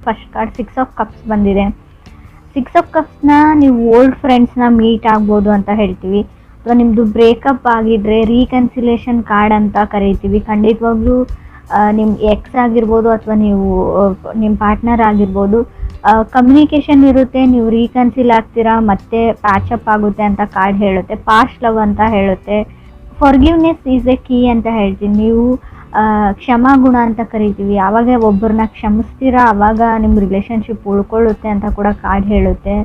First card 6 of cups ಬಂದಿದೆ. 6 of ಕಪ್ಸ್ನ ನೀವು old ಫ್ರೆಂಡ್ಸ್ನ meet ಆಗ್ಬೋದು ಅಂತ ಹೇಳ್ತೀವಿ. ಅಥವಾ ನಿಮ್ಮದು ಬ್ರೇಕಪ್ ಆಗಿದ್ರೆ ರೀಕನ್ಸಿಲೇಷನ್ ಕಾರ್ಡ್ ಅಂತ ಕರಿತೀವಿ. ಖಂಡಿತವಾಗ್ಲೂ ನಿಮ್ಮ ಎಕ್ಸ್ ಆಗಿರ್ಬೋದು ಅಥವಾ ನೀವು ನಿಮ್ಮ ಪಾರ್ಟ್ನರ್ ಆಗಿರ್ಬೋದು, ಕಮ್ಯುನಿಕೇಷನ್ ಇರುತ್ತೆ, ನೀವು ರೀಕನ್ಸಿಲ್ ಆಗ್ತೀರಾ, ಮತ್ತೆ ಪ್ಯಾಚಪ್ ಆಗುತ್ತೆ ಅಂತ ಕಾರ್ಡ್ ಹೇಳುತ್ತೆ. ಪಾಸ್ಟ್ ಲವ್ ಅಂತ ಹೇಳುತ್ತೆ. ಫಾರ್ಗಿವ್ನೆಸ್ ಈಸ್ ಎ ಕೀ ಅಂತ ಹೇಳ್ತೀನಿ. ನೀವು ಕ್ಷಮಾಗುಣ ಅಂತ ಕರಿತೀವಿ. ಆವಾಗ ಒಬ್ಬರನ್ನ ಕ್ಷಮಿಸ್ತೀರಾ, ಆವಾಗ ನಿಮ್ಮ ರಿಲೇಷನ್ಶಿಪ್ ಉಳ್ಕೊಳ್ಳುತ್ತೆ ಅಂತ ಕೂಡ ಕಾರ್ಡ್ ಹೇಳುತ್ತೆ.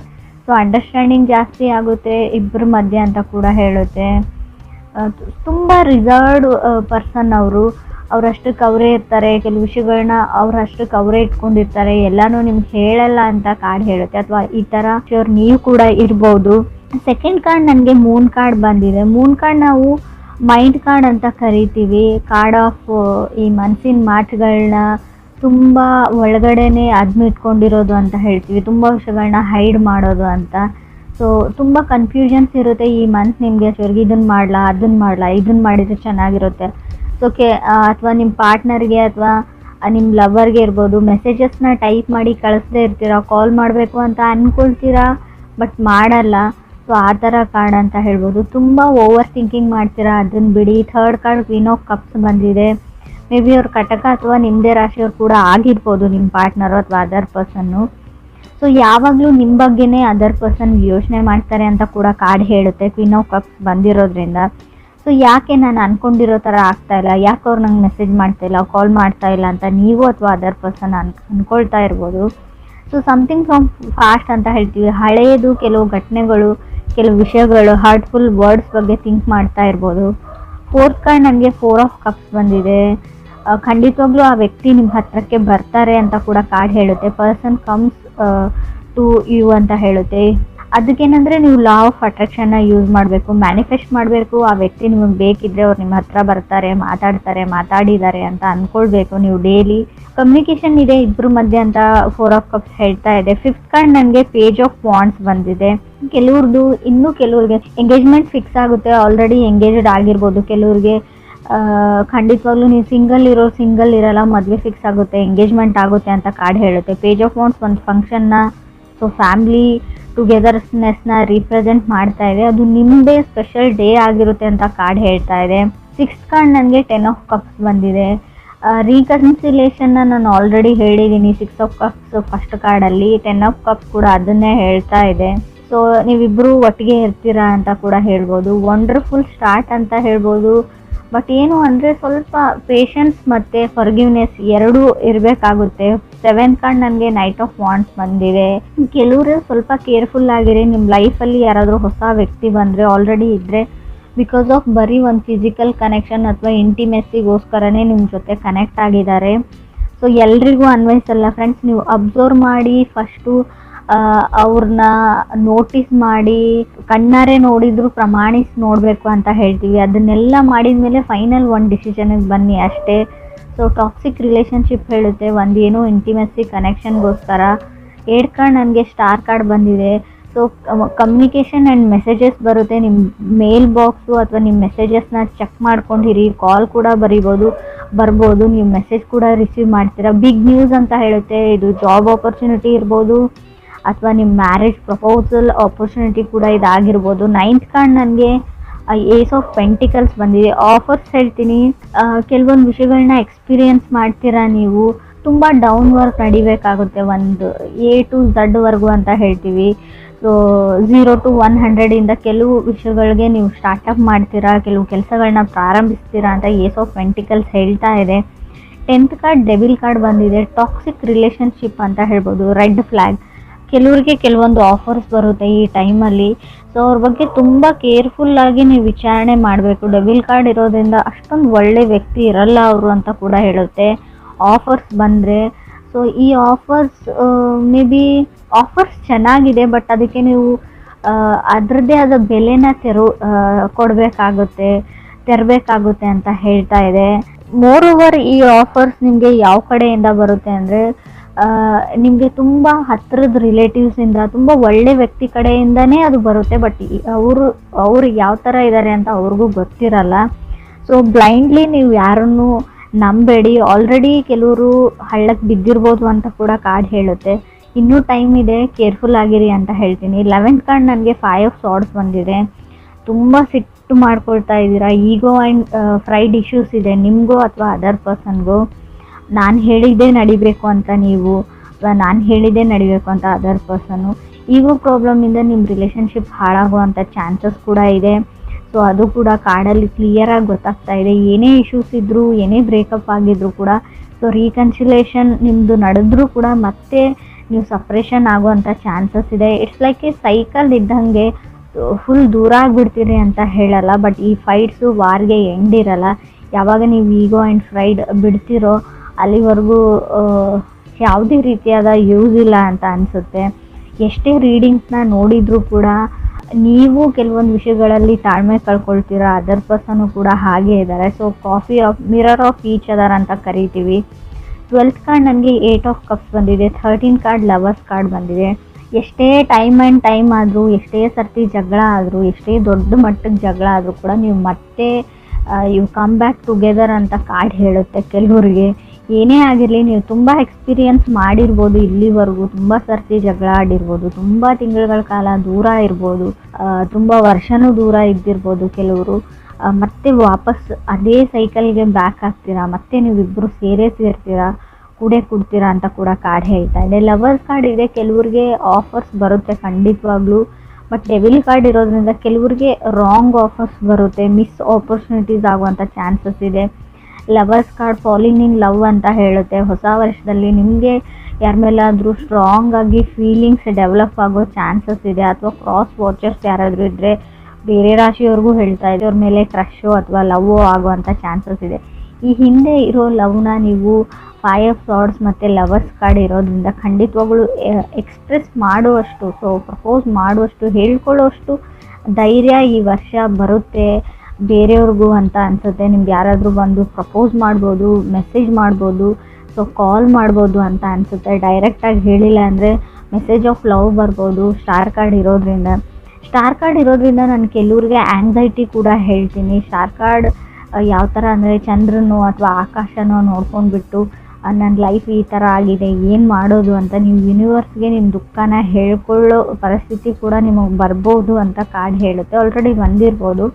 ಸೊ ಅಂಡರ್ಸ್ಟ್ಯಾಂಡಿಂಗ್ ಜಾಸ್ತಿ ಆಗುತ್ತೆ ಇಬ್ಬರ ಮಧ್ಯೆ ಅಂತ ಕೂಡ ಹೇಳುತ್ತೆ. ತುಂಬ ರಿಸರ್ವ್ಡ್ ಪರ್ಸನ್ ಅವರಷ್ಟಕ್ಕೆ ಅವರೇ ಇರ್ತಾರೆ. ಕೆಲವು ವಿಷಯಗಳನ್ನ ಅವರಷ್ಟಕ್ಕೆ ಅವರೇ ಇಟ್ಕೊಂಡಿರ್ತಾರೆ, ಎಲ್ಲನೂ ನಿಮ್ಗೆ ಹೇಳಲ್ಲ ಅಂತ ಕಾರ್ಡ್ ಹೇಳುತ್ತೆ. ಅಥವಾ ಈ ಥರ ನೀವು ಕೂಡ ಇರ್ಬೋದು. ಸೆಕೆಂಡ್ ಕಾರ್ಡ್ ನನಗೆ ಮೂನ್ ಕಾರ್ಡ್ ಬಂದಿದೆ. ಮೂನ್ ಕಾರ್ಡ್ ನಾವು ಮೈಂಡ್ ಕಾರ್ಡ್ ಅಂತ ಕರಿತೀವಿ. ಕಾರ್ಡ್ ಆಫ್ ಈ ಮನಸ್ಸಿನ ಮಾತುಗಳನ್ನ ತುಂಬ ಒಳಗಡೆನೆ ಅದ್ಮಿಟ್ಕೊಂಡಿರೋದು ಅಂತ ಹೇಳ್ತೀವಿ. ತುಂಬ ವಿಷಯಗಳನ್ನ ಹೈಡ್ ಮಾಡೋದು ಅಂತ. ಸೊ ತುಂಬ ಕನ್ಫ್ಯೂಷನ್ಸ್ ಇರುತ್ತೆ ಈ ಮಂತ್ ನಿಮಗೆ. ಇದನ್ನು ಮಾಡಲಾ, ಅದನ್ನು ಮಾಡಲಾ, ಇದನ್ನು ಮಾಡಿದರೆ ಚೆನ್ನಾಗಿರುತ್ತೆ. ಸೊ ಅಥವಾ ನಿಮ್ಮ ಪಾರ್ಟ್ನರ್ಗೆ ಅಥವಾ ನಿಮ್ಮ ಲವರ್ಗೆ ಇರ್ಬೋದು, ಮೆಸೇಜಸ್ನ ಟೈಪ್ ಮಾಡಿ ಕಳಿಸ್ದೇ ಇರ್ತೀರಾ, ಕಾಲ್ ಮಾಡಬೇಕು ಅಂತ ಅಂದ್ಕೊಳ್ತೀರಾ ಬಟ್ ಮಾಡಲ್ಲ. ಸೊ ಆ ಥರ ಕಾರ್ಡ್ ಅಂತ ಹೇಳ್ಬೋದು. ತುಂಬ ಓವರ್ ಥಿಂಕಿಂಗ್ ಮಾಡ್ತೀರಾ, ಅದನ್ನು ಬಿಡಿ. Third card queen of cups ಬಂದಿದೆ. ಮೇ ಬಿ ಅವ್ರ ಕಟಕ ಅಥವಾ ನಿಮ್ಮದೇ ರಾಶಿಯವ್ರು ಕೂಡ ಆಗಿರ್ಬೋದು, ನಿಮ್ಮ ಪಾರ್ಟ್ನರು ಅಥವಾ ಅದರ್ ಪರ್ಸನ್ನು. ಸೊ ಯಾವಾಗಲೂ ನಿಮ್ಮ ಬಗ್ಗೆನೇ ಅದರ್ ಪರ್ಸನ್ ಯೋಚನೆ ಮಾಡ್ತಾರೆ ಅಂತ ಕೂಡ ಕಾರ್ಡ್ ಹೇಳುತ್ತೆ ಕ್ವೀನ್ ಆಫ್ ಕಪ್ಸ್ ಬಂದಿರೋದ್ರಿಂದ. ಸೊ ಯಾಕೆ ನಾನು ಅಂದ್ಕೊಂಡಿರೋ ಥರ ಆಗ್ತಾಯಿಲ್ಲ, ಯಾಕೆ ಅವ್ರು ನಂಗೆ ಮೆಸೇಜ್ ಮಾಡ್ತಾಯಿಲ್ಲ, ಕಾಲ್ ಮಾಡ್ತಾಯಿಲ್ಲ ಅಂತ ನೀವು ಅಥವಾ ಅದರ್ ಪರ್ಸನ್ ಅಂದ್ಕೊಳ್ತಾ ಇರ್ಬೋದು. ಸೊ ಸಮಥಿಂಗ್ ಫ್ರಮ್ ಫಾಸ್ಟ್ ಅಂತ ಹೇಳ್ತೀವಿ. ಹಳೆಯದು ಕೆಲವು ಘಟನೆಗಳು, ಕೆಲವು ವಿಷಯಗಳು, ಹಾರ್ಟ್ಫುಲ್ ವರ್ಡ್ಸ್ ಬಗ್ಗೆ ಥಿಂಕ್ ಮಾಡ್ತಾ ಇರ್ಬೋದು. ಫೋರ್ತ್ ಕಾರ್ಡ್ ನನಗೆ 4 ಆಫ್ ಕಪ್ಸ್ ಬಂದಿದೆ. ಖಂಡಿತವಾಗ್ಲೂ ಆ ವ್ಯಕ್ತಿ ನಿಮ್ಮ ಹತ್ರಕ್ಕೆ ಬರ್ತಾರೆ ಅಂತ ಕೂಡ ಕಾರ್ಡ್ ಹೇಳುತ್ತೆ. ಪರ್ಸನ್ ಕಮ್ಸ್ ಟು ಯು ಅಂತ ಹೇಳುತ್ತೆ. ಅದಕ್ಕೇನೆಂದರೆ ನೀವು ಲಾ ಆಫ್ ಅಟ್ರಾಕ್ಷನ್ನ ಯೂಸ್ ಮಾಡಬೇಕು, ಮ್ಯಾನಿಫೆಸ್ಟ್ ಮಾಡಬೇಕು. ಆ ವ್ಯಕ್ತಿ ನಿಮಗೆ ಬೇಕಿದ್ದರೆ ಅವ್ರು ನಿಮ್ಮ ಹತ್ರ ಬರ್ತಾರೆ, ಮಾತಾಡಿದ್ದಾರೆ ಅಂತ ಅಂದ್ಕೊಳ್ಬೇಕು ನೀವು ಡೈಲಿ. ಕಮ್ಯುನಿಕೇಷನ್ ಇದೆ ಇಬ್ಬರ ಮಧ್ಯೆ ಅಂತ 4 ಆಫ್ ಕಪ್ಸ್ ಹೇಳ್ತಾ ಇದೆ. ಫಿಫ್ತ್ ಕಾರ್ಡ್ ನನಗೆ ಪೇಜ್ ಆಫ್ ವಾಂಡ್ಸ್ ಬಂದಿದೆ. ಕೆಲವ್ರದ್ದು ಇನ್ನೂ ಕೆಲವ್ರಿಗೆ ಎಂಗೇಜ್ಮೆಂಟ್ ಫಿಕ್ಸ್ ಆಗುತ್ತೆ, ಆಲ್ರೆಡಿ ಎಂಗೇಜ್ಡ್ ಆಗಿರ್ಬೋದು. ಕೆಲವ್ರಿಗೆ ಖಂಡಿತವಾಗ್ಲೂ ನೀವು ಸಿಂಗಲ್ ಇರಲ್ಲ, ಮದುವೆ ಫಿಕ್ಸ್ ಆಗುತ್ತೆ, ಎಂಗೇಜ್ಮೆಂಟ್ ಆಗುತ್ತೆ ಅಂತ ಕಾರ್ಡ್ ಹೇಳುತ್ತೆ. ಪೇಜ್ ಆಫ್ ವಾಂಡ್ಸ್ ಒಂದು ಫಂಕ್ಷನ್ನ, ಸೊ ಫ್ಯಾಮಿಲಿ ಟುಗೆದರ್ನೆಸ್ನ ರೀಪ್ರೆಸೆಂಟ್ ಮಾಡ್ತಾ ಇದೆ. ಅದು ನಿಮ್ಮದೇ ಸ್ಪೆಷಲ್ ಡೇ ಆಗಿರುತ್ತೆ ಅಂತ ಕಾರ್ಡ್ ಹೇಳ್ತಾ ಇದೆ. 6th ಕಾರ್ಡ್ ನನಗೆ 10 ಆಫ್ ಕಪ್ಸ್ ಬಂದಿದೆ. ರೀಕನ್ಸಿಲೇಷನ್ನ ನಾನು ಆಲ್ರೆಡಿ ಹೇಳಿದ್ದೀನಿ 6 ಆಫ್ ಕಪ್ಸ್ ಫಸ್ಟ್ ಕಾರ್ಡಲ್ಲಿ. 10 ಆಫ್ ಕಪ್ಸ್ ಕೂಡ ಅದನ್ನೇ ಹೇಳ್ತಾ ಇದೆ. ಸೊ ನೀವಿಬ್ಬರು ಒಟ್ಟಿಗೆ ಇರ್ತೀರಾ ಅಂತ ಕೂಡ ಹೇಳ್ಬೋದು. ವಂಡರ್ಫುಲ್ ಸ್ಟಾರ್ಟ್ ಅಂತ ಹೇಳ್ಬೋದು. ಬಟ್ ಏನು ಅಂದರೆ ಸ್ವಲ್ಪ ಪೇಷನ್ಸ್ ಮತ್ತು ಫರ್ಗಿವ್ನೆಸ್ ಎರಡೂ ಇರಬೇಕಾಗುತ್ತೆ. 7th ಕಾರ್ಡ್ ನನಗೆ ನೈಟ್ ಆಫ್ ವಾಂಡ್ಸ್ ಬಂದಿದೆ. ಕೆಲವರು ಸ್ವಲ್ಪ ಕೇರ್ಫುಲ್ ಆಗಿರಿ. ನಿಮ್ಮ ಲೈಫಲ್ಲಿ ಯಾರಾದರೂ ಹೊಸ ವ್ಯಕ್ತಿ ಬಂದರೆ, ಆಲ್ರೆಡಿ ಇದ್ದರೆ, ಬಿಕಾಸ್ ಆಫ್ ಬರೀ ಒಂದು ಫಿಸಿಕಲ್ ಕನೆಕ್ಷನ್ ಅಥವಾ ಇಂಟಿಮೆಸಿಗೋಸ್ಕರನೇ ನಿಮ್ಮ ಜೊತೆ ಕನೆಕ್ಟ್ ಆಗಿದ್ದಾರೆ. ಸೊ ಎಲ್ರಿಗೂ ಅನ್ವಯಿಸಲ್ಲ ಫ್ರೆಂಡ್ಸ್. ನೀವು ಅಬ್ಸರ್ವ್ ಮಾಡಿ ಫಸ್ಟು ಅವ್ರನ್ನ ನೋಟಿಸ್ ಮಾಡಿ, ಕಣ್ಣಾರೆ ನೋಡಿದ್ರು ಪ್ರಮಾಣಿಸಿ ನೋಡಬೇಕು ಅಂತ ಹೇಳ್ತೀವಿ. ಅದನ್ನೆಲ್ಲ ಮಾಡಿದ ಮೇಲೆ ಫೈನಲ್ ಒಂದು ಡಿಸಿಷನ್ಗೆ ಬನ್ನಿ ಅಷ್ಟೇ. ಸೊ ಟಾಕ್ಸಿಕ್ ರಿಲೇಷನ್ಶಿಪ್ ಹೇಳುತ್ತೆ, ಒಂದೇನೋ ಇಂಟಿಮೆಸಿ ಕನೆಕ್ಷನ್ಗೋಸ್ಕರ. 8th ಕಾರ್ಡ್ ನನಗೆ ಸ್ಟಾರ್ ಕಾರ್ಡ್ ಬಂದಿದೆ. ಸೊ ಕಮ್ಯುನಿಕೇಷನ್ ಆ್ಯಂಡ್ ಮೆಸೇಜಸ್ ಬರುತ್ತೆ. ನಿಮ್ಮ ಮೇಲ್ ಬಾಕ್ಸು ಅಥವಾ ನಿಮ್ಮ ಮೆಸೇಜಸ್ನ ಚೆಕ್ ಮಾಡ್ಕೊಂಡಿರಿ. ಕಾಲ್ ಕೂಡ ಬರ್ಬೋದು, ನೀವು ಮೆಸೇಜ್ ಕೂಡ ರಿಸೀವ್ ಮಾಡ್ತೀರಾ. ಬಿಗ್ ನ್ಯೂಸ್ ಅಂತ ಹೇಳುತ್ತೆ. ಇದು ಜಾಬ್ ಆಪರ್ಚುನಿಟಿ ಇರ್ಬೋದು ಅಥವಾ ನಿಮ್ಮ ಮ್ಯಾರೇಜ್ ಪ್ರಪೋಸಲ್ ಆಪರ್ಚುನಿಟಿ ಕೂಡ ಇದಾಗಿರ್ಬೋದು. 9th ಕಾರ್ಡ್ ನನಗೆ ಏಸ್ ಆಫ್ ಪೆಂಟಿಕಲ್ಸ್ ಬಂದಿದೆ. ಆಫರ್ಸ್ ಹೇಳ್ತೀನಿ. ಕೆಲವೊಂದು ವಿಷಯಗಳನ್ನ ಎಕ್ಸ್ಪೀರಿಯನ್ಸ್ ಮಾಡ್ತೀರಾ ನೀವು. ತುಂಬ ಡೌನ್ ವರ್ಕ್ ನಡಿಬೇಕಾಗುತ್ತೆ, ಒಂದು A to Z ವರ್ಗು ಅಂತ ಹೇಳ್ತೀವಿ. ಸೊ 0 to 100 ಕೆಲವು ವಿಷಯಗಳಿಗೆ ನೀವು ಸ್ಟಾರ್ಟಪ್ ಮಾಡ್ತೀರಾ, ಕೆಲವು ಕೆಲಸಗಳನ್ನ ಪ್ರಾರಂಭಿಸ್ತೀರಾ ಅಂತ ಏಸ್ ಆಫ್ ಪೆಂಟಿಕಲ್ಸ್ ಹೇಳ್ತಾ ಇದೆ. 10th ಕಾರ್ಡ್ ಡೆವಿಲ್ ಕಾರ್ಡ್ ಬಂದಿದೆ. ಟಾಕ್ಸಿಕ್ ರಿಲೇಷನ್ಶಿಪ್ ಅಂತ ಹೇಳ್ಬೋದು. Red flag. ಕೆಲವ್ರಿಗೆ ಕೆಲವೊಂದು ಆಫರ್ಸ್ ಬರುತ್ತೆ ಈ ಟೈಮಲ್ಲಿ. ಸೊ ಅವ್ರ ಬಗ್ಗೆ ತುಂಬ ಕೇರ್ಫುಲ್ಲಾಗಿ ನೀವು ವಿಚಾರಣೆ ಮಾಡಬೇಕು. ಡೆವಿಲ್ ಕಾರ್ಡ್ ಇರೋದ್ರಿಂದ ಅಷ್ಟೊಂದು ಒಳ್ಳೆ ವ್ಯಕ್ತಿ ಇರಲ್ಲ ಅವರು ಅಂತ ಕೂಡ ಹೇಳುತ್ತೆ. ಆಫರ್ಸ್ ಬಂದರೆ, ಸೊ ಈ ಆಫರ್ಸ್ ಮೇ ಬಿ ಆಫರ್ಸ್ ಚೆನ್ನಾಗಿದೆ, ಬಟ್ ಅದಕ್ಕೆ ನೀವು ಅದರದ್ದೇ ಆದ ಬೆಲೆನ ತೆರಬೇಕಾಗುತ್ತೆ ಅಂತ ಹೇಳ್ತಾ ಇದೆ. ಮೋರ್ ಓವರ್ ಈ ಆಫರ್ಸ್ ನಿಮಗೆ ಯಾವ ಕಡೆಯಿಂದ ಬರುತ್ತೆ ಅಂದರೆ, ನಿಮಗೆ ತುಂಬ ಹತ್ತಿರದ ರಿಲೇಟಿವ್ಸಿಂದ, ತುಂಬ ಒಳ್ಳೆ ವ್ಯಕ್ತಿ ಕಡೆಯಿಂದನೇ ಅದು ಬರುತ್ತೆ. ಬಟ್ ಅವರು ಯಾವ ಥರ ಇದ್ದಾರೆ ಅಂತ ಅವ್ರಿಗೂ ಗೊತ್ತಿರಲ್ಲ. ಸೊ ಬ್ಲೈಂಡ್ಲಿ ನೀವು ಯಾರನ್ನು ನಂಬೇಡಿ, ಆಲ್ರೆಡಿ ಕೆಲವರು ಹಳ್ಳಕ್ಕೆ ಬಿದ್ದಿರ್ಬೋದು ಅಂತ ಕೂಡ ಕಾರ್ಡ್ ಹೇಳುತ್ತೆ. ಇನ್ನೂ ಟೈಮ್ ಇದೆ, ಕೇರ್ಫುಲ್ ಆಗಿರಿ ಅಂತ ಹೇಳ್ತೀನಿ. 11th ಕಾರ್ಡ್ ನನಗೆ 5 ಆಫ್ ಸಾರ್ಡ್ಸ್ ಬಂದಿದೆ. ತುಂಬ ಸಿಟ್ಟು ಮಾಡ್ಕೊಳ್ತಾ ಇದ್ದೀರಾ, ಈಗೋ ಆ್ಯಂಡ್ ಫ್ರೈಡ್ ಇಶ್ಯೂಸ್ ಇದೆ ನಿಮಗೂ ಅಥವಾ ಅದರ್ ಪರ್ಸನ್ಗೂ. ನಾನು ಹೇಳಿದ್ದೇ ನಡಿಬೇಕು ಅಂತ ನೀವು, ಅಥವಾ ನಾನು ಹೇಳಿದ್ದೇ ನಡಿಬೇಕು ಅಂತ ಅದರ್ ಪರ್ಸನ್ನು. ಈಗೋ ಪ್ರಾಬ್ಲಮಿಂದ ನಿಮ್ಮ ರಿಲೇಷನ್ಶಿಪ್ ಹಾಳಾಗುವಂಥ ಚಾನ್ಸಸ್ ಕೂಡ ಇದೆ. ಸೊ ಅದು ಕೂಡ ಕಾರ್ಡಲ್ಲಿ ಕ್ಲಿಯರಾಗಿ ಗೊತ್ತಾಗ್ತಾ ಇದೆ. ಏನೇ ಇಶ್ಯೂಸ್ ಇದ್ದರೂ, ಏನೇ ಬ್ರೇಕಪ್ ಆಗಿದ್ರೂ ಕೂಡ, ಸೊ ರೀಕನ್ಸಿಲೇಷನ್ ನಿಮ್ಮದು ನಡೆದ್ರೂ ಕೂಡ ಮತ್ತೆ ನೀವು ಸಪ್ರೇಷನ್ ಆಗುವಂಥ ಚಾನ್ಸಸ್ ಇದೆ. ಇಟ್ಸ್ ಲೈಕ್ ಎ ಸೈಕಲ್ ಇದ್ದಂಗೆ. ಫುಲ್ ದೂರ ಆಗಿಬಿಡ್ತೀರಿ ಅಂತ ಹೇಳಲ್ಲ, ಬಟ್ ಈ ಫೈಟ್ಸು ವಾರ್ಗೆ ಎಂಡ್ ಇರಲ್ಲ. ಯಾವಾಗ ನೀವು ಈಗೋ ಆ್ಯಂಡ್ ಫ್ರೈಡ್ ಬಿಡ್ತಿರೋ ಅಲ್ಲಿವರೆಗೂ ಯಾವುದೇ ರೀತಿಯಾದ ಯೂಸ್ ಇಲ್ಲ ಅಂತ ಅನಿಸುತ್ತೆ. ಎಷ್ಟೇ ರೀಡಿಂಗ್ಸ್ನ ನೋಡಿದರೂ ಕೂಡ ನೀವು ಕೆಲವೊಂದು ವಿಷಯಗಳಲ್ಲಿ ತಾಳ್ಮೆ ಕಳ್ಕೊಳ್ತೀರ, ಅದರ್ ಪರ್ಸನು ಕೂಡ ಹಾಗೇ ಇದ್ದಾರೆ. So mirror of each other ಅಂತ ಕರಿತೀವಿ. 12th ಕಾರ್ಡ್ ನನಗೆ 8 ಆಫ್ ಕಪ್ಸ್ ಬಂದಿದೆ. 13th ಕಾರ್ಡ್ ಲವರ್ಸ್ ಕಾರ್ಡ್ ಬಂದಿದೆ. ಎಷ್ಟೇ ಟೈಮ್ ಆದರೂ, ಎಷ್ಟೇ ಸರ್ತಿ ಜಗಳ ಆದರೂ, ಎಷ್ಟೇ ದೊಡ್ಡ ಮಟ್ಟಕ್ಕೆ ಜಗಳ ಆದರೂ ಕೂಡ ನೀವು ಮತ್ತೆ ಯು ಕಮ್ ಬ್ಯಾಕ್ ಟುಗೆದರ್ ಅಂತ ಕಾರ್ಡ್ ಹೇಳುತ್ತೆ ಕೆಲವರಿಗೆ. ಏನೇ ಆಗಿರಲಿ, ನೀವು ತುಂಬ ಎಕ್ಸ್ಪೀರಿಯನ್ಸ್ ಮಾಡಿರ್ಬೋದು ಇಲ್ಲಿವರೆಗೂ, ತುಂಬ ಸರ್ತಿ ಜಗಳ ಆಡಿರ್ಬೋದು, ತುಂಬ ತಿಂಗಳುಗಳ ಕಾಲ ದೂರ ಇರ್ಬೋದು, ತುಂಬ ವರ್ಷನೂ ದೂರ ಇದ್ದಿರ್ಬೋದು ಕೆಲವರು. ಮತ್ತೆ ವಾಪಸ್ ಅದೇ ಸೈಕಲ್ಗೆ ಬ್ಯಾಕ್ ಆಗ್ತೀರಾ, ಮತ್ತೆ ನೀವಿಬ್ಬರು ಸೇರ್ತೀರಾ, ಕೂಡ್ತೀರಾ ಅಂತ ಕೂಡ ಕಾರ್ಡ್ ಹೇಳ್ತಾ ಇದೆ. ಲವರ್ಸ್ ಕಾರ್ಡ್ ಇದೆ, ಕೆಲವ್ರಿಗೆ ಆಫರ್ಸ್ ಬರುತ್ತೆ ಖಂಡಿತವಾಗ್ಲೂ. ಬಟ್ ಡೆವಿಲ್ ಕಾರ್ಡ್ ಇರೋದ್ರಿಂದ ಕೆಲವ್ರಿಗೆ ರಾಂಗ್ ಆಫರ್ಸ್ ಬರುತ್ತೆ, ಮಿಸ್ ಆಪರ್ಚುನಿಟೀಸ್ ಆಗುವಂಥ ಚಾನ್ಸಸ್ ಇದೆ. Lovers card falling in love ಅಂತ ಹೇಳುತ್ತೆ. ಹೊಸ ವರ್ಷದಲ್ಲಿ ನಿಮಗೆ ಯಾರ ಮೇಲಾದರೂ ಸ್ಟ್ರಾಂಗ್ ಆಗಿ ಫೀಲಿಂಗ್ಸ್ ಡೆವಲಪ್ ಆಗೋ ಚಾನ್ಸಸ್ ಇದೆ. ಅಥವಾ ಕ್ರಾಸ್ ವಾಚರ್ಸ್ ಯಾರಾದರೂ ಇದ್ದರೆ, ಬೇರೆ ರಾಶಿಯವ್ರಿಗೂ ಹೇಳ್ತಾ ಇದೆ, ಅವ್ರ ಮೇಲೆ ಕ್ರಶೋ ಅಥವಾ ಲವ್ವೋ ಆಗುವಂಥ ಚಾನ್ಸಸ್ ಇದೆ. ಈ ಹಿಂದೆ ಇರೋ ಲವ್ನ ನೀವು 5 ಆಫ್ ಸಾರ್ಡ್ಸ್ ಮತ್ತು ಲವರ್ಸ್ ಕಾರ್ಡ್ ಇರೋದ್ರಿಂದ ಖಂಡಿತವಾಗ್ಲೂ ಎಕ್ಸ್ಪ್ರೆಸ್ ಮಾಡುವಷ್ಟು, ಸೊ ಪ್ರಪೋಸ್ ಮಾಡುವಷ್ಟು, ಹೇಳ್ಕೊಳ್ಳೋಷ್ಟು ಧೈರ್ಯ ಈ ವರ್ಷ ಬರುತ್ತೆ ಬೇರೆಯವ್ರಿಗೂ ಅಂತ ಅನಿಸುತ್ತೆ. ನಿಮ್ಗೆ ಯಾರಾದರೂ ಬಂದು ಪ್ರಪೋಸ್ ಮಾಡ್ಬೋದು, ಮೆಸೇಜ್ ಮಾಡ್ಬೋದು, ಸೊ ಕಾಲ್ ಮಾಡ್ಬೋದು ಅಂತ ಅನಿಸುತ್ತೆ. ಡೈರೆಕ್ಟಾಗಿ ಹೇಳಿಲ್ಲ ಅಂದರೆ ಮೆಸೇಜ್ ಆಫ್ ಲವ್ ಬರ್ಬೋದು ಸ್ಟಾರ್ ಕಾರ್ಡ್ ಇರೋದ್ರಿಂದ ನಾನು ಕೆಲವ್ರಿಗೆ ಆ್ಯಂಗ್ಸೈಟಿ ಕೂಡ ಹೇಳ್ತೀನಿ. ಸ್ಟಾರ್ ಕಾರ್ಡ್ ಯಾವ ಥರ ಅಂದರೆ ಚಂದ್ರನೋ ಅಥವಾ ಆಕಾಶನೋ ನೋಡ್ಕೊಂಡ್ಬಿಟ್ಟು ನನ್ನ ಲೈಫ್ ಈ ಥರ ಆಗಿದೆ, ಏನು ಮಾಡೋದು ಅಂತ ನೀವು ಯೂನಿವರ್ಸ್ಗೆ ನಿಮ್ಮ ದುಃಖನ ಹೇಳ್ಕೊಳ್ಳೋ ಪರಿಸ್ಥಿತಿ ಕೂಡ ನಿಮಗೆ ಬರ್ಬೋದು ಅಂತ ಕಾರ್ಡ್ ಹೇಳುತ್ತೆ. ಆಲ್ರೆಡಿ ಬಂದಿರ್ಬೋದು.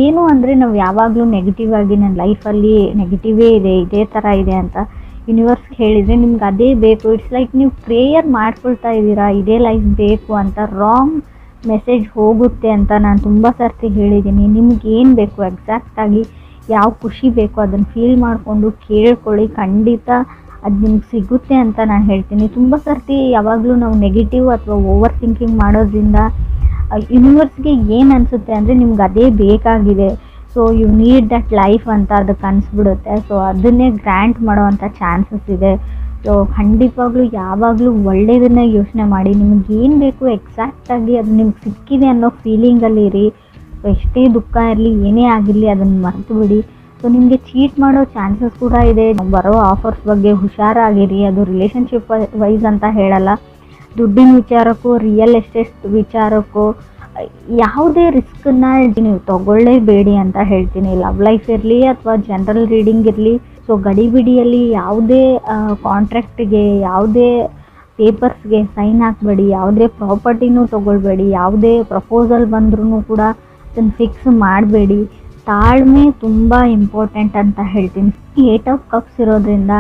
ಏನು ಅಂದರೆ ನಾವು ಯಾವಾಗಲೂ ನೆಗೆಟಿವ್ ಆಗಿ ನನ್ನ ಲೈಫಲ್ಲಿ ನೆಗೆಟಿವೇ ಇದೆ, ಇದೇ ಥರ ಇದೆ ಅಂತ ಯೂನಿವರ್ಸ್ಗೆ ಹೇಳಿದರೆ ನಿಮ್ಗೆ ಅದೇ ಬೇಕು. ಇಟ್ಸ್ ಲೈಕ್ ನೀವು ಪ್ರೇಯರ್ ಮಾಡ್ಕೊಳ್ತಾ ಇದ್ದೀರಾ, ಇದೇ ಲೈಫ್ ಬೇಕು ಅಂತ. ರಾಂಗ್ ಮೆಸೇಜ್ ಹೋಗುತ್ತೆ ಅಂತ ನಾನು ತುಂಬ ಸರ್ತಿ ಹೇಳಿದ್ದೀನಿ. ನಿಮ್ಗೇನು ಬೇಕು, ಎಕ್ಸಾಕ್ಟಾಗಿ ಯಾವ ಖುಷಿ ಬೇಕು ಅದನ್ನು ಫೀಲ್ ಮಾಡಿಕೊಂಡು ಕೇಳ್ಕೊಳ್ಳಿ, ಖಂಡಿತ ಅದು ನಿಮ್ಗೆ ಸಿಗುತ್ತೆ ಅಂತ ನಾನು ಹೇಳ್ತೀನಿ. ತುಂಬ ಸರ್ತಿ ಯಾವಾಗಲೂ ನಾವು ನೆಗೆಟಿವ್ ಅಥವಾ ಓವರ್ ಥಿಂಕಿಂಗ್ ಮಾಡೋದ್ರಿಂದ ಯೂನಿವರ್ಸ್ಗೆ ಏನು ಅನಿಸುತ್ತೆ ಅಂದರೆ ನಿಮ್ಗೆ ಅದೇ ಬೇಕಾಗಿದೆ, so you need that life ಅಂತ ಅದಕ್ಕೆ ಅನಿಸ್ಬಿಡುತ್ತೆ. ಸೊ ಅದನ್ನೇ ಗ್ರ್ಯಾಂಟ್ ಮಾಡೋವಂಥ ಚಾನ್ಸಸ್ ಇದೆ. ಸೊ ಖಂಡಿತವಾಗ್ಲೂ ಯಾವಾಗಲೂ ಒಳ್ಳೆಯದನ್ನೇ ಯೋಚನೆ ಮಾಡಿ, ನಿಮಗೇನು ಬೇಕು ಎಕ್ಸಾಕ್ಟಾಗಿ ಅದು ನಿಮ್ಗೆ ಸಿಕ್ಕಿದೆ ಅನ್ನೋ ಫೀಲಿಂಗಲ್ಲಿ ಇರಿ. ಸೊ ಎಷ್ಟೇ ದುಃಖ ಇರಲಿ, ಏನೇ ಆಗಿರಲಿ ಅದನ್ನು ಮರೆತು ಬಿಡಿ. ಸೊ ನಿಮಗೆ ಚೀಟ್ ಮಾಡೋ ಚಾನ್ಸಸ್ ಕೂಡ ಇದೆ. ಬರೋ ಆಫರ್ಸ್ ಬಗ್ಗೆ ಹುಷಾರಾಗಿರಿ. ಅದು ರಿಲೇಷನ್ಶಿಪ್ ವೈಸ್ ಅಂತ ಹೇಳಲ್ಲ, ದುಡ್ಡಿನ ವಿಚಾರಕ್ಕೂ, ರಿಯಲ್ ಎಸ್ಟೇಟ್ ವಿಚಾರಕ್ಕೂ ಯಾವುದೇ ರಿಸ್ಕನ್ನು ನೀವು ತಗೊಳ್ಳೇಬೇಡಿ ಅಂತ ಹೇಳ್ತೀನಿ. ಲವ್ ಲೈಫ್ ಇರಲಿ ಅಥವಾ ಜನರಲ್ ರೀಡಿಂಗ್ ಇರಲಿ, ಸೊ ಗಡಿಬಿಡಿಯಲ್ಲಿ ಯಾವುದೇ ಕಾಂಟ್ರಾಕ್ಟಿಗೆ, ಯಾವುದೇ ಪೇಪರ್ಸ್ಗೆ ಸೈನ್ ಹಾಕಬೇಡಿ, ಯಾವುದೇ ಪ್ರಾಪರ್ಟಿನೂ ತೊಗೊಳ್ಬೇಡಿ, ಯಾವುದೇ ಪ್ರಪೋಸಲ್ ಬಂದ್ರೂ ಕೂಡ ಅದನ್ನು ಫಿಕ್ಸ್ ಮಾಡಬೇಡಿ. ತಾಳ್ಮೆ ತುಂಬ ಇಂಪಾರ್ಟೆಂಟ್ ಅಂತ ಹೇಳ್ತೀನಿ. 8 ಆಫ್ ಕಪ್ಸ್ ಇರೋದ್ರಿಂದ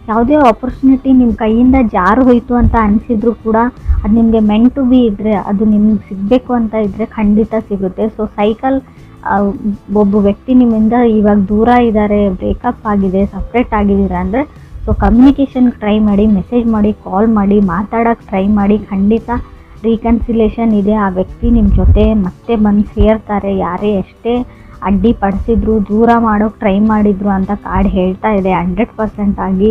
ಯಾವುದೇ ಆಪರ್ಚುನಿಟಿ ನಿಮ್ಮ ಕೈಯಿಂದ ಜಾರು ಹೋಯಿತು ಅಂತ ಅನಿಸಿದ್ರು ಕೂಡ ಅದು ನಿಮಗೆ ಮೆಂಟ್ ಟು ಬಿ ಇದ್ದರೆ, ಅದು ನಿಮ್ಗೆ ಸಿಗಬೇಕು ಅಂತ ಇದ್ದರೆ ಖಂಡಿತ ಸಿಗುತ್ತೆ. ಸೊ ಸೈಕಲ್, ಒಬ್ಬ ವ್ಯಕ್ತಿ ನಿಮ್ಮಿಂದ ಇವಾಗ ದೂರ ಇದ್ದಾರೆ, ಬ್ರೇಕಪ್ ಆಗಿದೆ, ಸಪ್ರೇಟ್ ಆಗಿದ್ದೀರಾ ಅಂದರೆ ಸೊ ಕಮ್ಯುನಿಕೇಷನ್ ಟ್ರೈ ಮಾಡಿ, ಮೆಸೇಜ್ ಮಾಡಿ, ಕಾಲ್ ಮಾಡಿ, ಮಾತಾಡೋಕ್ಕೆ ಟ್ರೈ ಮಾಡಿ. ಖಂಡಿತ ರೀಕನ್ಸಿಲೇಷನ್ ಇದೆ. ಆ ವ್ಯಕ್ತಿ ನಿಮ್ಮ ಜೊತೆ ಮತ್ತೆ ಬಂದು ಸೇರ್ತಾರೆ. ಯಾರೇ ಎಷ್ಟೇ ಅಡ್ಡಿಪಡಿಸಿದ್ರು, ದೂರ ಮಾಡೋಕ್ಕೆ ಟ್ರೈ ಮಾಡಿದ್ರು ಅಂತ ಕಾರ್ಡ್ ಹೇಳ್ತಾ ಇದೆ 100% ಆಗಿ.